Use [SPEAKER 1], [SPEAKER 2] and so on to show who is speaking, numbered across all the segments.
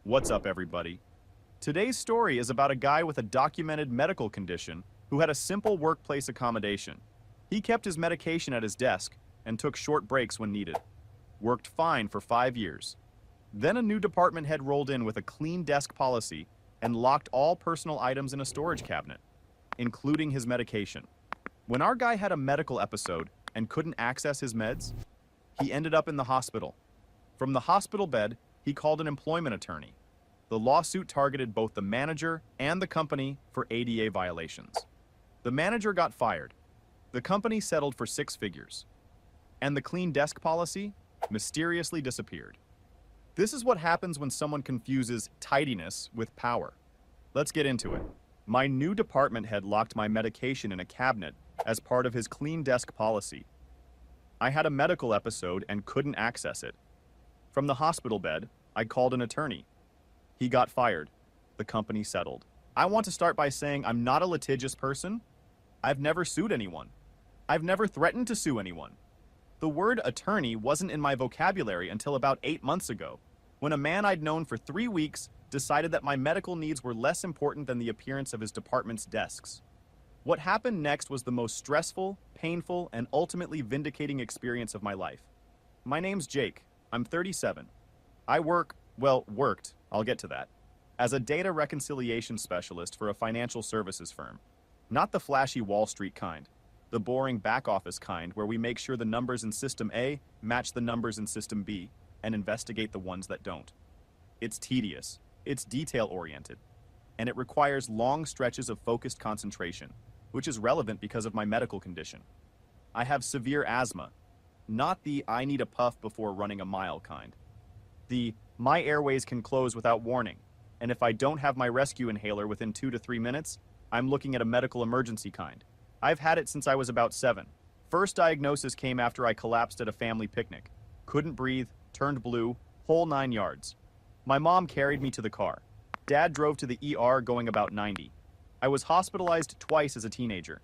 [SPEAKER 1] What's up, everybody? Today's story is about a guy with a documented medical condition who had a simple workplace accommodation. He kept his medication at his desk and took short breaks when needed. Worked fine for 5 years. Then a new department head rolled in with a clean desk policy and locked all personal items in a storage cabinet, including his medication. When our guy had a medical episode and couldn't access his meds, he ended up in the hospital. From the hospital bed, he called an employment attorney. The lawsuit targeted both the manager and the company for ADA violations. The manager got fired. The company settled for 6 figures. And the clean desk policy mysteriously disappeared. This is what happens when someone confuses tidiness with power. Let's get into it. My new department head locked my medication in a cabinet as part of his clean desk policy. I had a medical episode and couldn't access it. From the hospital bed, I called an attorney. He got fired. The company settled. I want to start by saying I'm not a litigious person. I've never sued anyone. I've never threatened to sue anyone. The word attorney wasn't in my vocabulary until about 8 months ago, when a man I'd known for 3 weeks decided that my medical needs were less important than the appearance of his department's desks. What happened next was the most stressful, painful, and ultimately vindicating experience of my life. My name's Jake. I'm 37. I worked, I'll get to that, as a data reconciliation specialist for a financial services firm. Not the flashy Wall Street kind, the boring back office kind where we make sure the numbers in System A match the numbers in System B and investigate the ones that don't. It's tedious, it's detail-oriented, and it requires long stretches of focused concentration, which is relevant because of my medical condition. I have severe asthma, not the I need a puff before running a mile kind. The my airways can close without warning, and if I don't have my rescue inhaler within 2 to 3 minutes, I'm looking at a medical emergency kind. I've had it since I was about 7. First diagnosis came after I collapsed at a family picnic. Couldn't breathe, turned blue, whole 9 yards. My mom carried me to the car. Dad drove to the ER going about 90. I was hospitalized twice as a teenager.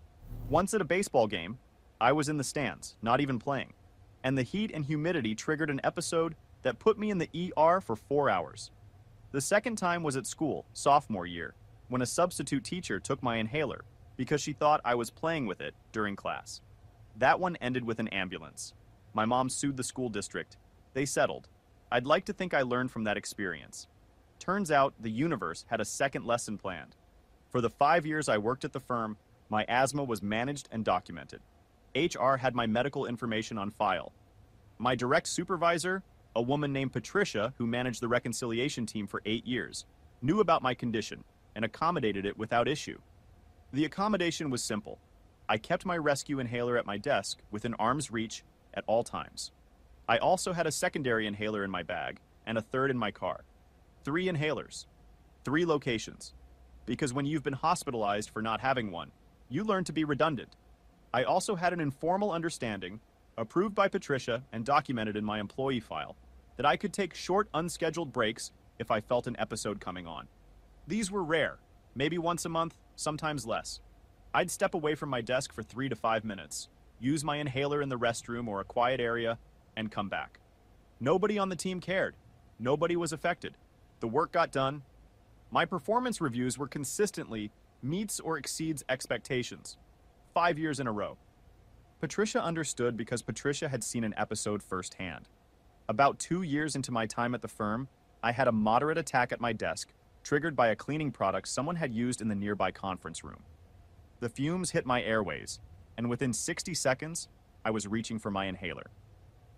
[SPEAKER 1] Once at a baseball game, I was in the stands, not even playing, and the heat and humidity triggered an episode that put me in the ER for 4 hours. The second time was at school, sophomore year, when a substitute teacher took my inhaler because she thought I was playing with it during class. That one ended with an ambulance. My mom sued the school district. They settled. I'd like to think I learned from that experience. Turns out the universe had a second lesson planned. For the 5 years I worked at the firm, my asthma was managed and documented. HR had my medical information on file. My direct supervisor, a woman named Patricia, who managed the reconciliation team for 8 years, knew about my condition and accommodated it without issue. The accommodation was simple. I kept my rescue inhaler at my desk within arm's reach at all times. I also had a secondary inhaler in my bag and a third in my car. 3 inhalers, 3 locations. Because when you've been hospitalized for not having one, you learn to be redundant. I also had an informal understanding, approved by Patricia and documented in my employee file, that I could take short, unscheduled breaks if I felt an episode coming on. These were rare, maybe once a month, sometimes less. I'd step away from my desk for 3 to 5 minutes, use my inhaler in the restroom or a quiet area, and come back. Nobody on the team cared. Nobody was affected. The work got done. My performance reviews were consistently meets or exceeds expectations, 5 years in a row. Patricia understood because Patricia had seen an episode firsthand. About 2 years into my time at the firm, I had a moderate attack at my desk, triggered by a cleaning product someone had used in the nearby conference room. The fumes hit my airways, and within 60 seconds, I was reaching for my inhaler.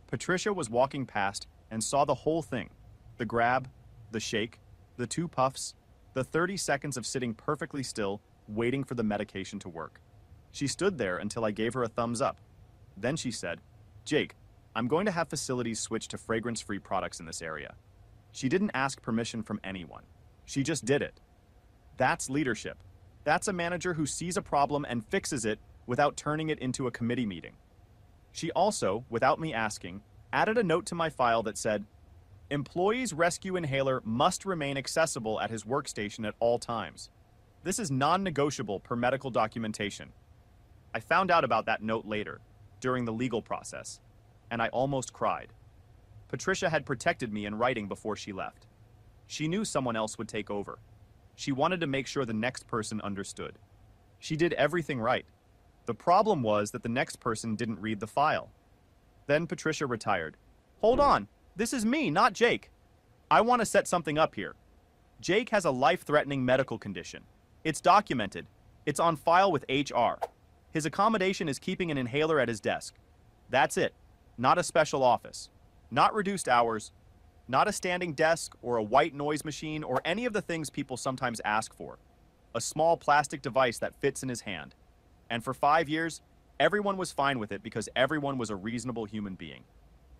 [SPEAKER 1] Patricia was walking past and saw the whole thing. The grab, the shake, the 2 puffs, the 30 seconds of sitting perfectly still, waiting for the medication to work. She stood there until I gave her a thumbs up. Then she said, "Jake, I'm going to have facilities switch to fragrance-free products in this area." She didn't ask permission from anyone. She just did it. That's leadership. That's a manager who sees a problem and fixes it without turning it into a committee meeting. She also, without me asking, added a note to my file that said, "Employee's rescue inhaler must remain accessible at his workstation at all times. This is non-negotiable per medical documentation." I found out about that note later, during the legal process, and I almost cried. Patricia had protected me in writing before she left. She knew someone else would take over. She wanted to make sure the next person understood. She did everything right. The problem was that the next person didn't read the file. Then Patricia retired. Hold on, this is me, not Jake. I want to set something up here. Jake has a life-threatening medical condition. It's documented. It's on file with HR. His accommodation is keeping an inhaler at his desk. That's it. Not a special office. Not reduced hours. Not a standing desk or a white noise machine or any of the things people sometimes ask for. A small plastic device that fits in his hand. And for 5 years, everyone was fine with it because everyone was a reasonable human being.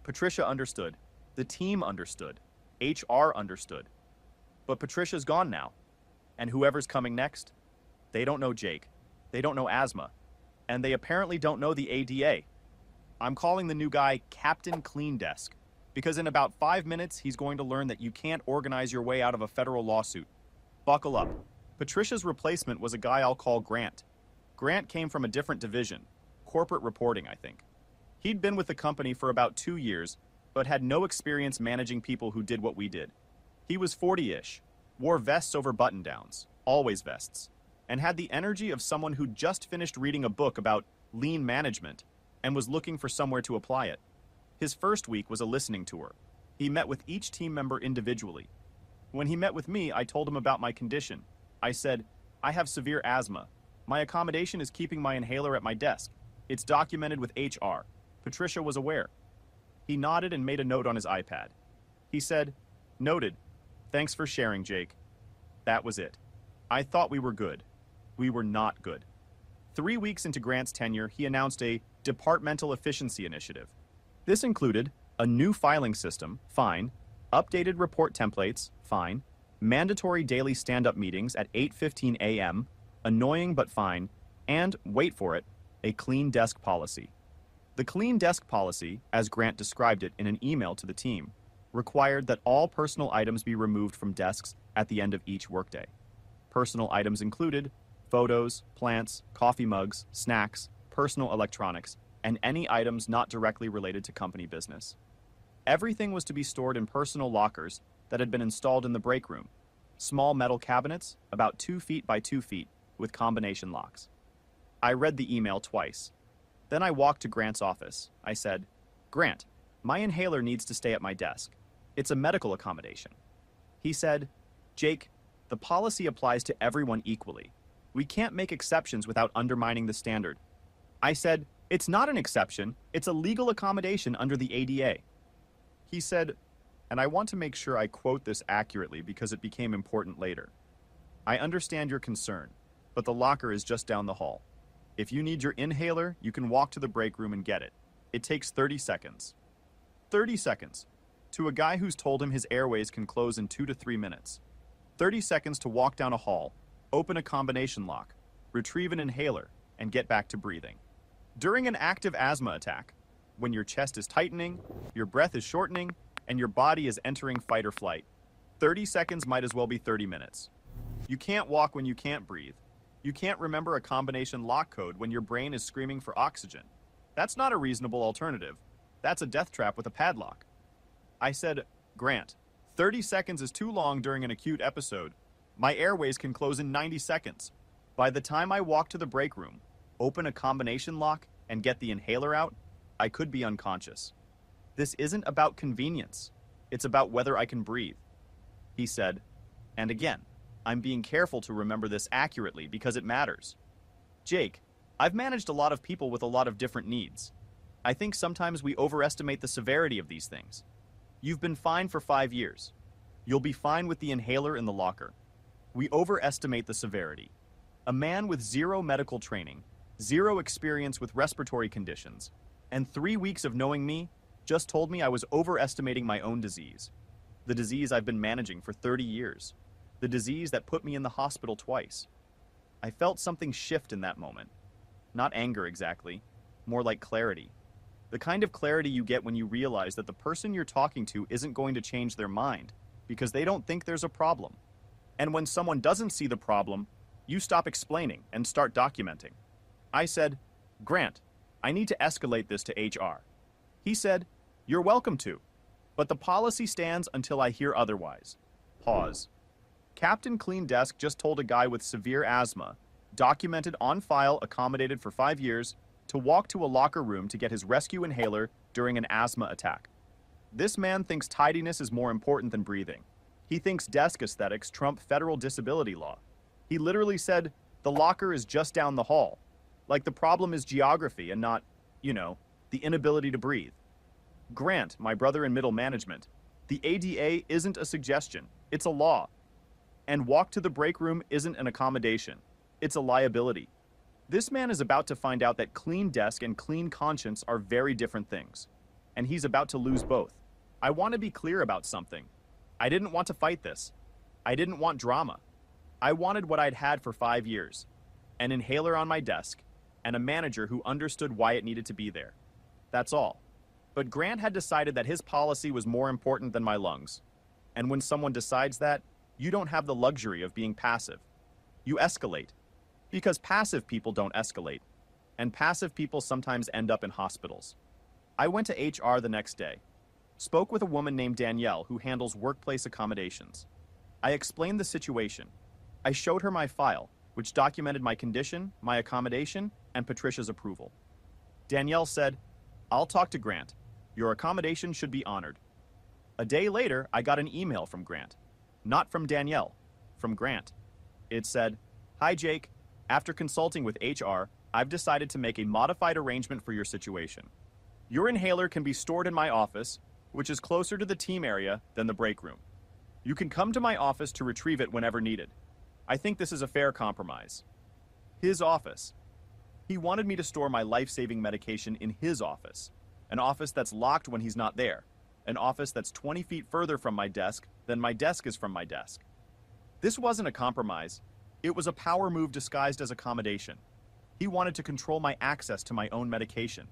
[SPEAKER 1] Patricia understood. The team understood. HR understood. But Patricia's gone now. And whoever's coming next, they don't know Jake. They don't know asthma. And they apparently don't know the ADA. I'm calling the new guy Captain Clean Desk, because in about 5 minutes, he's going to learn that you can't organize your way out of a federal lawsuit. Buckle up. Patricia's replacement was a guy I'll call Grant. Grant came from a different division, corporate reporting, I think. He'd been with the company for about 2 years, but had no experience managing people who did what we did. He was 40-ish, wore vests over button-downs, always vests, and had the energy of someone who'd just finished reading a book about lean management and was looking for somewhere to apply it. His first week was a listening tour. He met with each team member individually. When he met with me, I told him about my condition. I said, I have severe asthma. My accommodation is keeping my inhaler at my desk. It's documented with HR. Patricia was aware. He nodded and made a note on his iPad. He said, noted. Thanks for sharing, Jake. That was it. I thought we were good. We were not good. 3 weeks into Grant's tenure, he announced a departmental efficiency initiative. This included a new filing system, fine, updated report templates, fine, mandatory daily stand-up meetings at 8:15 a.m., annoying but fine, and, wait for it, a clean desk policy. The clean desk policy, as Grant described it in an email to the team, required that all personal items be removed from desks at the end of each workday. Personal items included photos, plants, coffee mugs, snacks, personal electronics, and any items not directly related to company business. Everything was to be stored in personal lockers that had been installed in the break room, small metal cabinets about 2 feet by 2 feet with combination locks. I read the email twice. Then I walked to Grant's office. I said, Grant, my inhaler needs to stay at my desk. It's a medical accommodation. He said, Jake, the policy applies to everyone equally. We can't make exceptions without undermining the standard. I said, it's not an exception. It's a legal accommodation under the ADA. He said, and I want to make sure I quote this accurately because it became important later. I understand your concern, but the locker is just down the hall. If you need your inhaler, you can walk to the break room and get it. It takes 30 seconds. 30 seconds. To a guy who's told him his airways can close in 2 to 3 minutes. 30 seconds to walk down a hall, open a combination lock, retrieve an inhaler, and get back to breathing. During an active asthma attack, when your chest is tightening, your breath is shortening, and your body is entering fight or flight, 30 seconds might as well be 30 minutes. You can't walk when you can't breathe. You can't remember a combination lock code when your brain is screaming for oxygen. That's not a reasonable alternative. That's a death trap with a padlock. I said, Grant, 30 seconds is too long during an acute episode. My airways can close in 90 seconds. By the time I walk to the break room, open a combination lock, and get the inhaler out, I could be unconscious. This isn't about convenience. It's about whether I can breathe. He said, and again, I'm being careful to remember this accurately because it matters. Jake, I've managed a lot of people with a lot of different needs. I think sometimes we overestimate the severity of these things. You've been fine for 5 years. You'll be fine with the inhaler in the locker. We overestimate the severity. A man with 0 medical training, 0 experience with respiratory conditions, and 3 weeks of knowing me just told me I was overestimating my own disease. The disease I've been managing for 30 years. The disease that put me in the hospital twice. I felt something shift in that moment. Not anger exactly, more like clarity. The kind of clarity you get when you realize that the person you're talking to isn't going to change their mind because they don't think there's a problem. And when someone doesn't see the problem, you stop explaining and start documenting. I said, Grant, I need to escalate this to HR. He said, you're welcome to, but the policy stands until I hear otherwise. Pause. Captain Clean Desk just told a guy with severe asthma, documented on file, accommodated for 5 years, to walk to a locker room to get his rescue inhaler during an asthma attack. This man thinks tidiness is more important than breathing. He thinks desk aesthetics trump federal disability law. He literally said, the locker is just down the hall. Like the problem is geography and not, the inability to breathe. Grant, my brother in middle management, the ADA isn't a suggestion, it's a law. And walk to the break room isn't an accommodation, it's a liability. This man is about to find out that clean desk and clean conscience are very different things. And he's about to lose both. I want to be clear about something. I didn't want to fight this. I didn't want drama. I wanted what I'd had for 5 years. An inhaler on my desk, and a manager who understood why it needed to be there. That's all. But Grant had decided that his policy was more important than my lungs. And when someone decides that, you don't have the luxury of being passive. You escalate. Because passive people don't escalate. And passive people sometimes end up in hospitals. I went to HR the next day. Spoke with a woman named Danielle who handles workplace accommodations. I explained the situation. I showed her my file, which documented my condition, my accommodation, and Patricia's approval. Danielle said, I'll talk to Grant. Your accommodation should be honored. A day later, I got an email from Grant. Not from Danielle, from Grant. It said, Hi Jake, after consulting with HR, I've decided to make a modified arrangement for your situation. Your inhaler can be stored in my office, which is closer to the team area than the break room. You can come to my office to retrieve it whenever needed. I think this is a fair compromise. His office. He wanted me to store my life-saving medication in his office, an office that's locked when he's not there, an office that's 20 feet further from my desk than my desk is from my desk. This wasn't a compromise. It was a power move disguised as accommodation. He wanted to control my access to my own medication.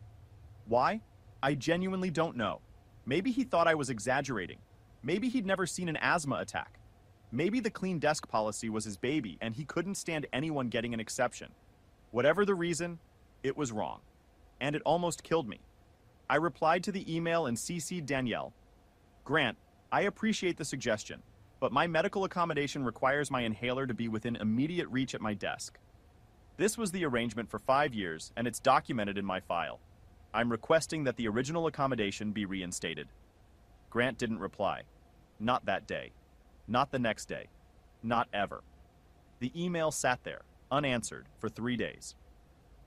[SPEAKER 1] Why? I genuinely don't know. Maybe he thought I was exaggerating. Maybe he'd never seen an asthma attack. Maybe the clean desk policy was his baby and he couldn't stand anyone getting an exception. Whatever the reason, it was wrong. And it almost killed me. I replied to the email and CC'd Danielle. Grant, I appreciate the suggestion, but my medical accommodation requires my inhaler to be within immediate reach at my desk. This was the arrangement for 5 years, and it's documented in my file. I'm requesting that the original accommodation be reinstated. Grant didn't reply. Not that day. Not the next day. Not ever. The email sat there, unanswered, for 3 days.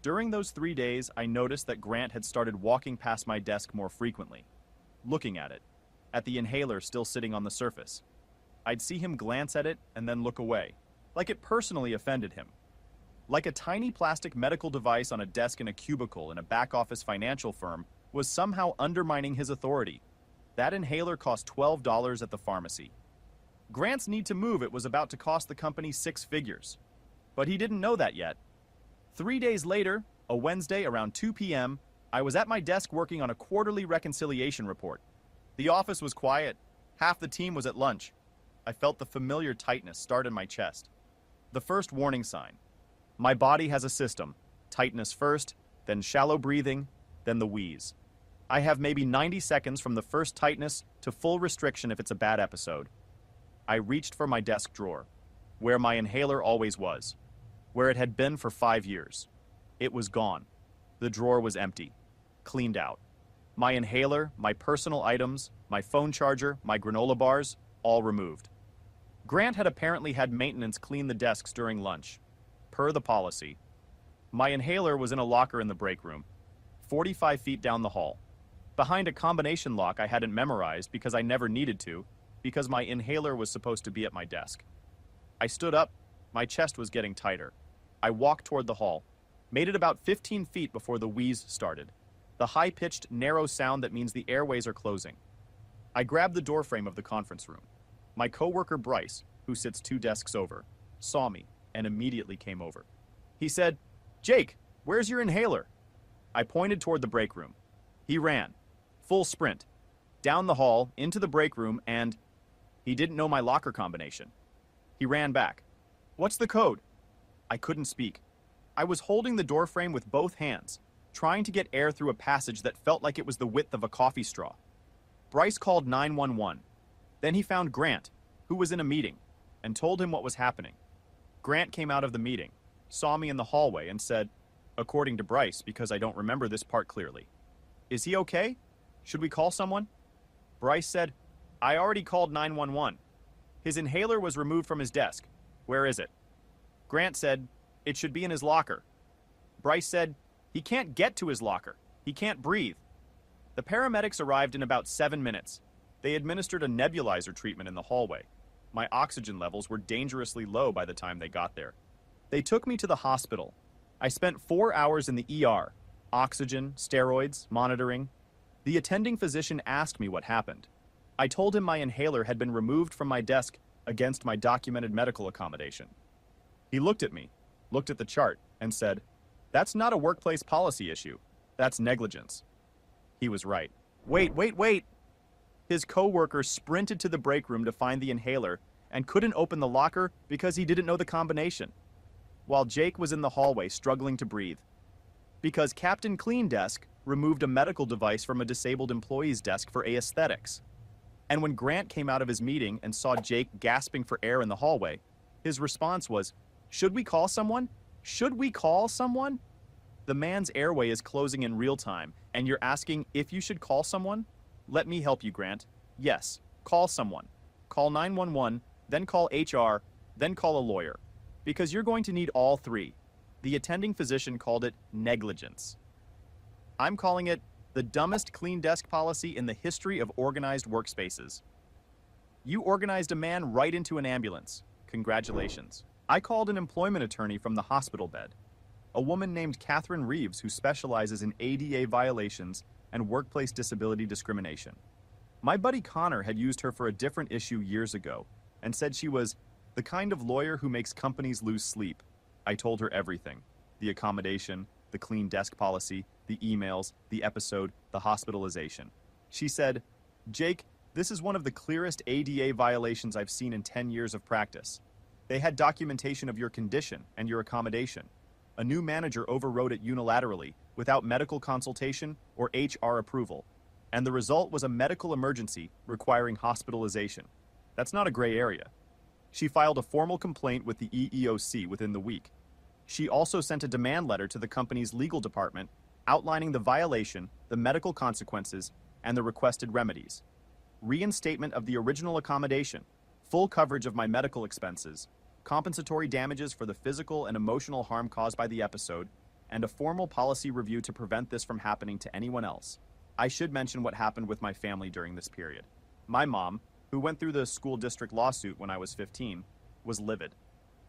[SPEAKER 1] During those 3 days, I noticed that Grant had started walking past my desk more frequently, looking at it, at the inhaler still sitting on the surface. I'd see him glance at it and then look away, like it personally offended him. Like a tiny plastic medical device on a desk in a cubicle in a back-office financial firm was somehow undermining his authority. That inhaler cost $12 at the pharmacy. Grant's need to move it was about to cost the company 6 figures. But he didn't know that yet. 3 days later, a Wednesday around 2 p.m., I was at my desk working on a quarterly reconciliation report. The office was quiet. Half the team was at lunch. I felt the familiar tightness start in my chest. The first warning sign. My body has a system. Tightness first, then shallow breathing, then the wheeze. I have maybe 90 seconds from the first tightness to full restriction if it's a bad episode. I reached for my desk drawer, where my inhaler always was, where it had been for 5 years. It was gone. The drawer was empty, cleaned out. My inhaler, my personal items, my phone charger, my granola bars, all removed. Grant had apparently had maintenance clean the desks during lunch, per the policy. My inhaler was in a locker in the break room, 45 feet down the hall, behind a combination lock I hadn't memorized because I never needed to, because my inhaler was supposed to be at my desk. I stood up. My chest was getting tighter. I walked toward the hall, made it about 15 feet before the wheeze started, the high-pitched, narrow sound that means the airways are closing. I grabbed the doorframe of the conference room. My coworker Bryce, who sits 2 desks over, saw me and immediately came over. He said, "Jake, where's your inhaler?" I pointed toward the break room. He ran, full sprint, down the hall, into the break room, and he didn't know my locker combination. He ran back. "What's the code?" I couldn't speak. I was holding the doorframe with both hands, trying to get air through a passage that felt like it was the width of a coffee straw. Bryce called 911. Then he found Grant, who who was in a meeting, and told him what was happening. Grant came out of the meeting, saw me in the hallway, and said, according to Bryce, because I don't remember this part clearly, "Is he okay? Should we call someone?" Bryce said, "I already called 911. His inhaler was removed from his desk. Where is it?" Grant said, "It should be in his locker." Bryce said, "He can't get to his locker. He can't breathe." The paramedics arrived in about 7 minutes. They administered a nebulizer treatment in the hallway. My oxygen levels were dangerously low by the time they got there. They took me to the hospital. I spent 4 hours in the ER, oxygen, steroids, monitoring. The attending physician asked me what happened. I told him my inhaler had been removed from my desk against my documented medical accommodation. He looked at me, looked at the chart, and said, "That's not a workplace policy issue. That's negligence." He was right. Wait! His coworker sprinted to the break room to find the inhaler and couldn't open the locker because he didn't know the combination, while Jake was in the hallway struggling to breathe. Because Captain Clean Desk removed a medical device from a disabled employee's desk for aesthetics. And when Grant came out of his meeting and saw Jake gasping for air in the hallway, his response was, "Should we call someone? Should we call someone?" The man's airway is closing in real time, and you're asking if you should call someone? Let me help you, Grant. Yes, call someone. Call 911, then call HR, then call a lawyer. Because you're going to need all three. The attending physician called it negligence. I'm calling it the dumbest clean desk policy in the history of organized workspaces. You organized a man right into an ambulance. Congratulations. I called an employment attorney from the hospital bed, a woman named Catherine Reeves who specializes in ADA violations and workplace disability discrimination. My buddy Connor had used her for a different issue years ago and said she was the kind of lawyer who makes companies lose sleep. I told her everything: the accommodation, the clean desk policy, the emails, the episode, the hospitalization. She said, "Jake, this is one of the clearest ADA violations I've seen in 10 years of practice. They had documentation of your condition and your accommodation. A new manager overrode it unilaterally without medical consultation or HR approval, and the result was a medical emergency requiring hospitalization. That's not a gray area." She filed a formal complaint with the EEOC within the week. She also sent a demand letter to the company's legal department outlining the violation, the medical consequences, and the requested remedies: reinstatement of the original accommodation, full coverage of my medical expenses, compensatory damages for the physical and emotional harm caused by the episode, and a formal policy review to prevent this from happening to anyone else. I should mention what happened with my family during this period. My mom, who went through the school district lawsuit when I was 15, was livid.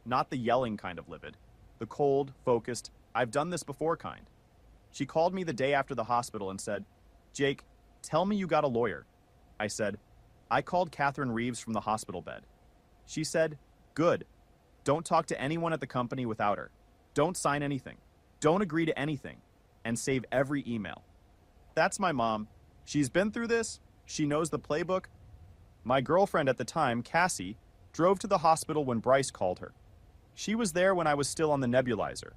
[SPEAKER 1] Not the yelling kind of livid, the cold, focused, "I've done this before" kind. She called me the day after the hospital and said, "Jake, tell me you got a lawyer." I said, "I called Catherine Reeves from the hospital bed." She said, "Good. Don't talk to anyone at the company without her. Don't sign anything. Don't agree to anything. And save every email." That's my mom. She's been through this. She knows the playbook. My girlfriend at the time, Cassie, drove to the hospital when Bryce called her. She was there when I was still on the nebulizer.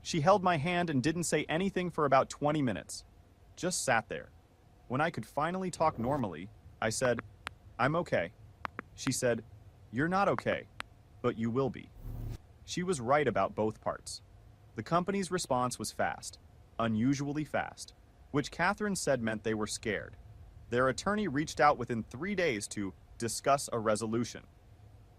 [SPEAKER 1] She held my hand and didn't say anything for about 20 minutes. Just sat there. When I could finally talk normally, I said, "I'm okay." She said, "You're not okay, but you will be." She was right about both parts. The company's response was fast, unusually fast, which Catherine said meant they were scared. Their attorney reached out within 3 days to discuss a resolution.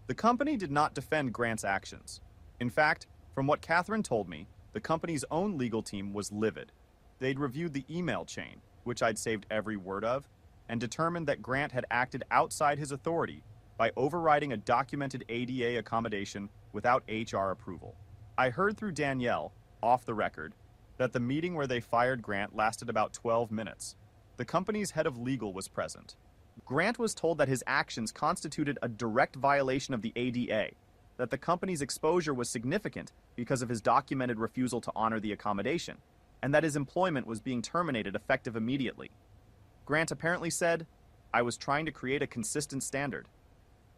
[SPEAKER 1] The company did not defend Grant's actions. In fact, from what Catherine told me, the company's own legal team was livid. They'd reviewed the email chain, which I'd saved every word of, and determined that Grant had acted outside his authority by overriding a documented ADA accommodation without HR approval. I heard through Danielle, off the record, that the meeting where they fired Grant lasted about 12 minutes. The company's head of legal was present. Grant was told that his actions constituted a direct violation of the ADA, that the company's exposure was significant because of his documented refusal to honor the accommodation, and that his employment was being terminated effective immediately. Grant apparently said, "I was trying to create a consistent standard."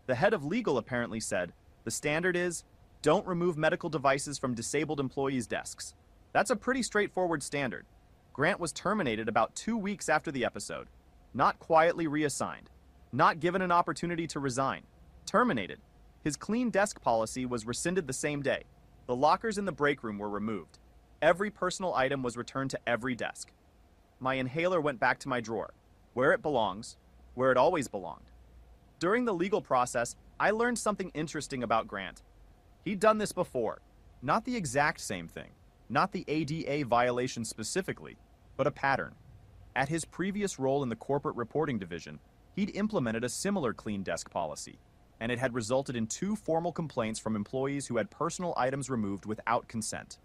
[SPEAKER 1] The head of legal apparently said, "The standard is, don't remove medical devices from disabled employees' desks." That's a pretty straightforward standard. Grant was terminated about 2 weeks after the episode, not quietly reassigned, not given an opportunity to resign, terminated. His clean desk policy was rescinded the same day. The lockers in the break room were removed. Every personal item was returned to every desk. My inhaler went back to my drawer, where it belongs, where it always belonged. During the legal process, I learned something interesting about Grant. He'd done this before. Not the exact same thing, not the ADA violation specifically, but a pattern. At his previous role in the corporate reporting division, he'd implemented a similar clean desk policy, and it had resulted in 2 formal complaints from employees who had personal items removed without consent.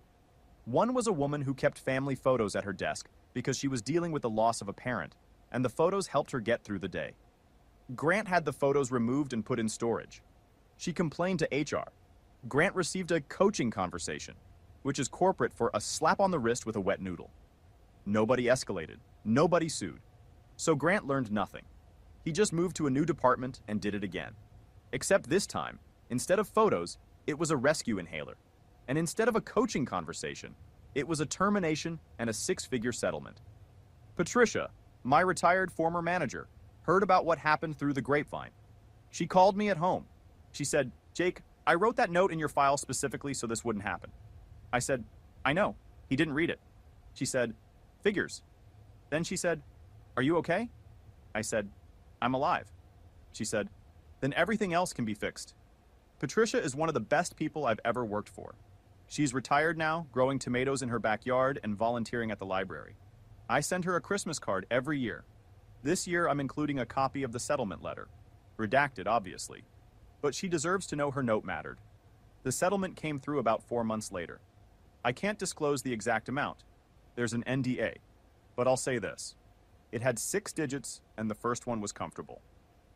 [SPEAKER 1] One was a woman who kept family photos at her desk because she was dealing with the loss of a parent, and the photos helped her get through the day. Grant had the photos removed and put in storage. She complained to HR. Grant received a coaching conversation, which is corporate for a slap on the wrist with a wet noodle. Nobody escalated. Nobody sued. So Grant learned nothing. He just moved to a new department and did it again. Except this time, instead of photos, it was a rescue inhaler. And instead of a coaching conversation, it was a termination and a 6-figure settlement. Patricia, my retired former manager, heard about what happened through the grapevine. She called me at home. She said, "Jake, I wrote that note in your file specifically so this wouldn't happen." I said, "I know. He didn't read it." She said, "Figures." Then she said, "Are you okay?" I said, "I'm alive." She said, "Then everything else can be fixed." Patricia is one of the best people I've ever worked for. She's retired now, growing tomatoes in her backyard and volunteering at the library. I send her a Christmas card every year. This year I'm including a copy of the settlement letter. Redacted, obviously. But she deserves to know her note mattered. The settlement came through about 4 months later. I can't disclose the exact amount. There's an NDA. But I'll say this. It had 6 digits, and the first one was comfortable.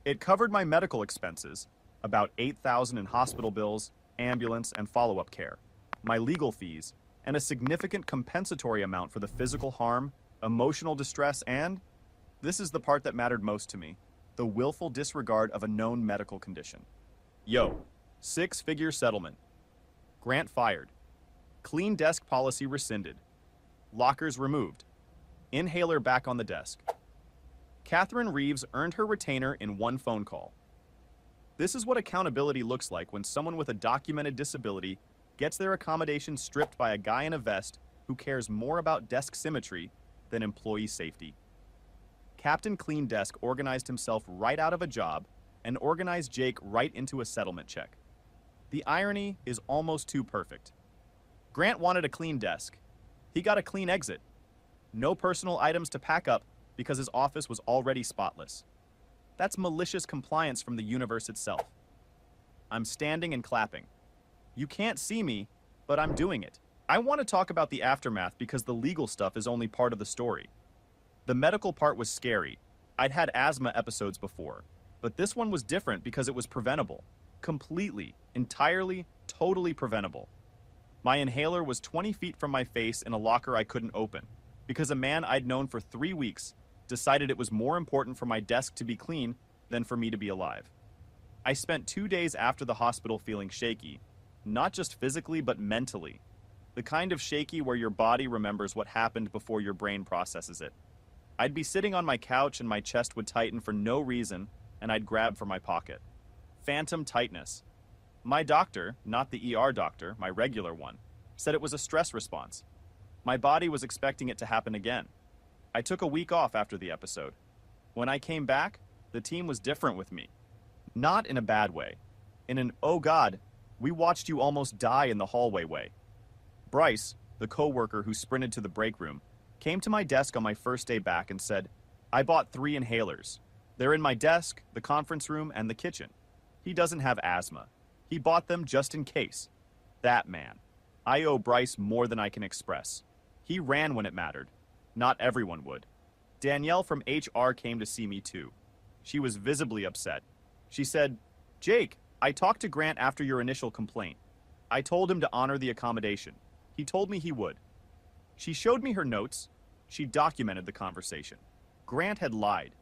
[SPEAKER 1] It covered my medical expenses, about $8,000 in hospital bills, ambulance, and follow-up care, my legal fees, and a significant compensatory amount for the physical harm, emotional distress, and, this is the part that mattered most to me, the willful disregard of a known medical condition. Yo, 6-figure settlement. Grant fired. Clean desk policy rescinded. Lockers removed. Inhaler back on the desk. Catherine Reeves earned her retainer in 1 phone call. This is what accountability looks like when someone with a documented disability gets their accommodation stripped by a guy in a vest who cares more about desk symmetry than employee safety. Captain Clean Desk organized himself right out of a job and organized Jake right into a settlement check. The irony is almost too perfect. Grant wanted a clean desk. He got a clean exit. No personal items to pack up because his office was already spotless. That's malicious compliance from the universe itself. I'm standing and clapping. You can't see me, but I'm doing it. I want to talk about the aftermath because the legal stuff is only part of the story. The medical part was scary. I'd had asthma episodes before, but this one was different because it was preventable. Completely, entirely, totally preventable. My inhaler was 20 feet from my face in a locker I couldn't open because a man I'd known for 3 weeks decided it was more important for my desk to be clean than for me to be alive. I spent 2 days after the hospital feeling shaky, not just physically but mentally. The kind of shaky where your body remembers what happened before your brain processes it. I'd be sitting on my couch and my chest would tighten for no reason, and I'd grab for my pocket. Phantom tightness. My doctor, not the ER doctor, my regular one, said it was a stress response. My body was expecting it to happen again. I took a week off after the episode. When I came back, the team was different with me. Not in a bad way. In an, "Oh God, we watched you almost die in the hallway" way. Bryce, the coworker who sprinted to the break room, came to my desk on my first day back and said, "I bought 3 inhalers. They're in my desk, the conference room, and the kitchen." He doesn't have asthma. He bought them just in case. That man. I owe Bryce more than I can express. He ran when it mattered. Not everyone would. Danielle from HR came to see me too. She was visibly upset. She said, "Jake, I talked to Grant after your initial complaint. I told him to honor the accommodation. He told me he would." She showed me her notes. She documented the conversation. Grant had lied.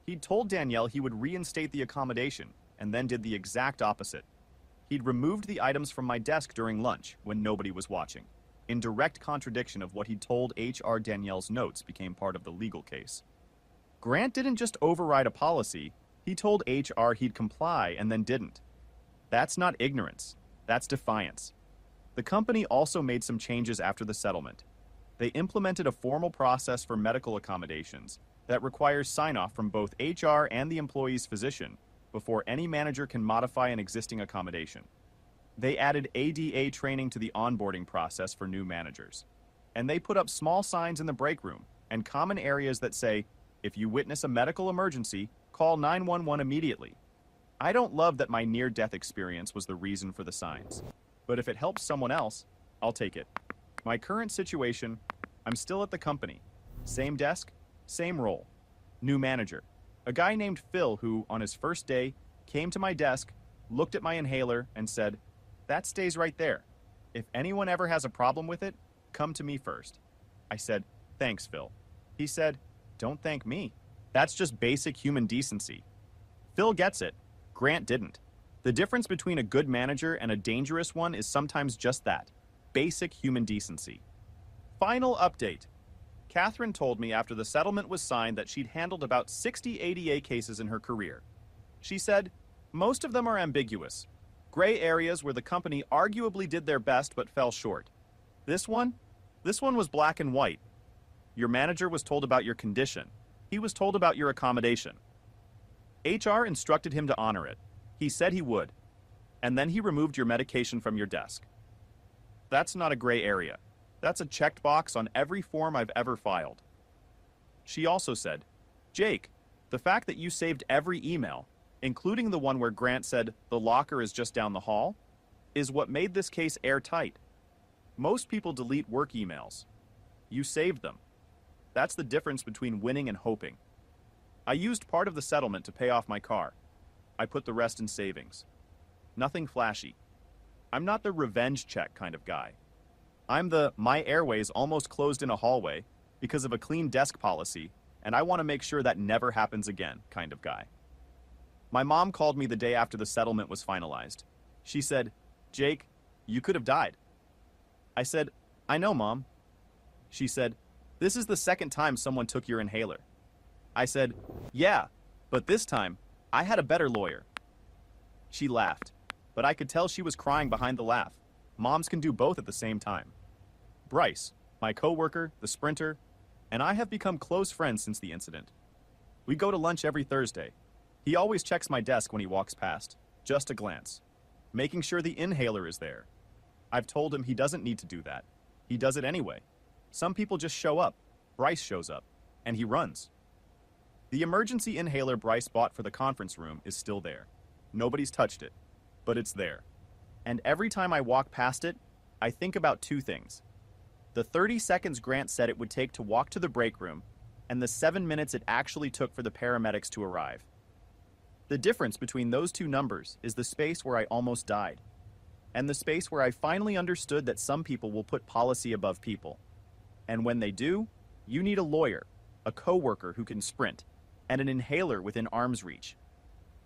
[SPEAKER 1] He'd told Danielle he would reinstate the accommodation and then did the exact opposite. He'd removed the items from my desk during lunch when nobody was watching. In direct contradiction of what he'd told HR, Danielle's notes became part of the legal case. Grant didn't just override a policy, he told HR he'd comply and then didn't. That's not ignorance. That's defiance. The company also made some changes after the settlement. They implemented a formal process for medical accommodations that requires sign-off from both HR and the employee's physician before any manager can modify an existing accommodation. They added ADA training to the onboarding process for new managers. And they put up small signs in the break room and common areas that say, if you witness a medical emergency, call 911 immediately. I don't love that my near-death experience was the reason for the signs, but if it helps someone else, I'll take it. My current situation, I'm still at the company. Same desk, same role. New manager. A guy named Phil who, on his first day, came to my desk, looked at my inhaler, and said, "That stays right there. If anyone ever has a problem with it, come to me first." I said, "Thanks, Phil." He said, "Don't thank me. That's just basic human decency." Phil gets it. Grant didn't. The difference between a good manager and a dangerous one is sometimes just that. Basic human decency. Final update. Catherine told me after the settlement was signed that she'd handled about 60 ADA cases in her career. She said, most of them are ambiguous. Gray areas where the company arguably did their best but fell short. This one was black and white. Your manager was told about your condition. He was told about your accommodation. HR instructed him to honor it. He said he would. And then he removed your medication from your desk. That's not a gray area. That's a checked box on every form I've ever filed. She also said, "Jake, the fact that you saved every email, including the one where Grant said the locker is just down the hall, is what made this case airtight. Most people delete work emails. You saved them. That's the difference between winning and hoping. I used part of the settlement to pay off my car. I put the rest in savings. Nothing flashy. I'm not the revenge check kind of guy. I'm the my airways almost closed in a hallway because of a clean desk policy, and I want to make sure that never happens again kind of guy." My mom called me the day after the settlement was finalized. She said, "Jake, you could have died." I said, "I know, Mom." She said, "This is the second time someone took your inhaler." I said, "Yeah, but this time, I had a better lawyer." She laughed, but I could tell she was crying behind the laugh. Moms can do both at the same time. Bryce, my coworker, the sprinter, and I have become close friends since the incident. We go to lunch every Thursday. He always checks my desk when he walks past, just a glance, making sure the inhaler is there. I've told him he doesn't need to do that. He does it anyway. Some people just show up. Bryce shows up, and he runs. The emergency inhaler Bryce bought for the conference room is still there. Nobody's touched it, but it's there. And every time I walk past it, I think about two things. The 30 seconds Grant said it would take to walk to the break room, and the 7 minutes it actually took for the paramedics to arrive. The difference between those two numbers is the space where I almost died, and the space where I finally understood that some people will put policy above people. And when they do, you need a lawyer, a coworker who can sprint, and an inhaler within arm's reach.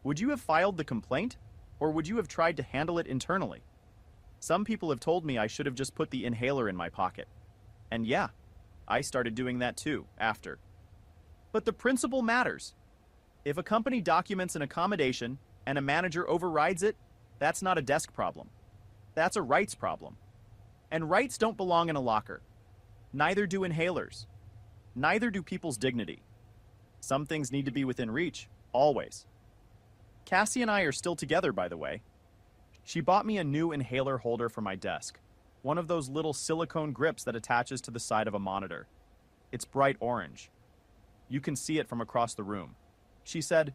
[SPEAKER 1] Would you have filed the complaint, or would you have tried to handle it internally? Some people have told me I should have just put the inhaler in my pocket. And yeah, I started doing that too, after. But the principle matters. If a company documents an accommodation and a manager overrides it, that's not a desk problem. That's a rights problem. And rights don't belong in a locker. Neither do inhalers. Neither do people's dignity. Some things need to be within reach, always. Cassie and I are still together, by the way. She bought me a new inhaler holder for my desk, one of those little silicone grips that attaches to the side of a monitor. It's bright orange. You can see it from across the room. She said,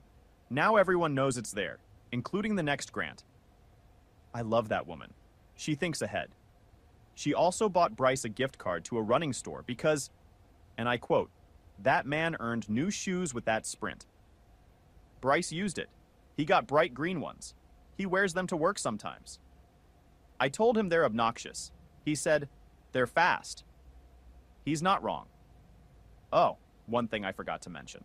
[SPEAKER 1] "Now everyone knows it's there, including the next Grant." I love that woman. She thinks ahead. She also bought Bryce a gift card to a running store because, and I quote, "That man earned new shoes with that sprint." Bryce used it. He got bright green ones. He wears them to work sometimes. I told him they're obnoxious. He said, "They're fast." He's not wrong. Oh, one thing I forgot to mention.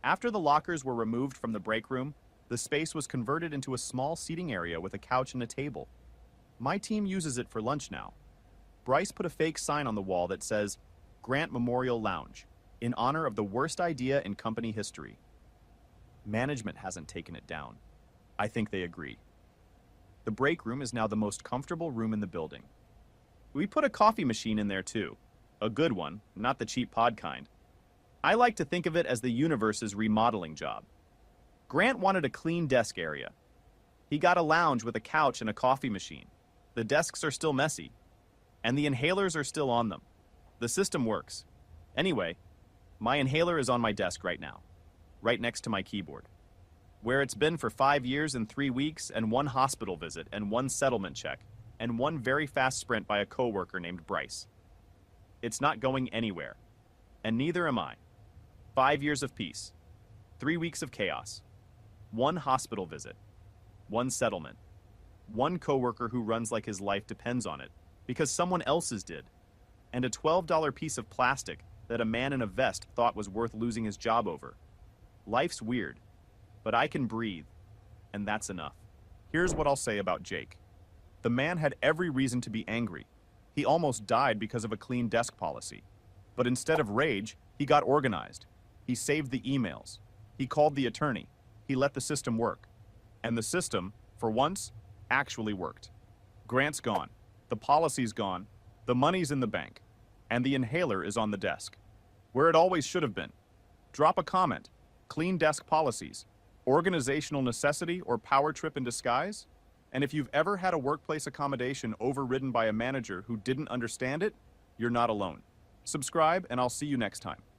[SPEAKER 1] After the lockers were removed from the break room, the space was converted into a small seating area with a couch and a table. My team uses it for lunch now. Bryce put a fake sign on the wall that says, "Grant Memorial Lounge," in honor of the worst idea in company history. Management hasn't taken it down. I think they agree. The break room is now the most comfortable room in the building. We put a coffee machine in there too. A good one, not the cheap pod kind. I like to think of it as the universe's remodeling job. Grant wanted a clean desk area. He got a lounge with a couch and a coffee machine. The desks are still messy, and the inhalers are still on them. The system works. Anyway, my inhaler is on my desk right now, right next to my keyboard, where it's been for 5 years and 3 weeks and 1 hospital visit and 1 settlement check and 1 very fast sprint by a coworker named Bryce. It's not going anywhere, and neither am I. 5 years of peace, 3 weeks of chaos, 1 hospital visit, 1 settlement, 1 coworker who runs like his life depends on it because someone else's did, and a $12 piece of plastic that a man in a vest thought was worth losing his job over. Life's weird, but I can breathe, and that's enough. Here's what I'll say about Jake. The man had every reason to be angry. He almost died because of a clean desk policy. But instead of rage, he got organized. He saved the emails. He called the attorney. He let the system work. And the system, for once, actually worked. Grant's gone. The policy's gone. The money's in the bank. And the inhaler is on the desk, where it always should have been. Drop a comment. Clean desk policies. Organizational necessity or power trip in disguise? And if you've ever had a workplace accommodation overridden by a manager who didn't understand it, you're not alone. Subscribe, and I'll see you next time.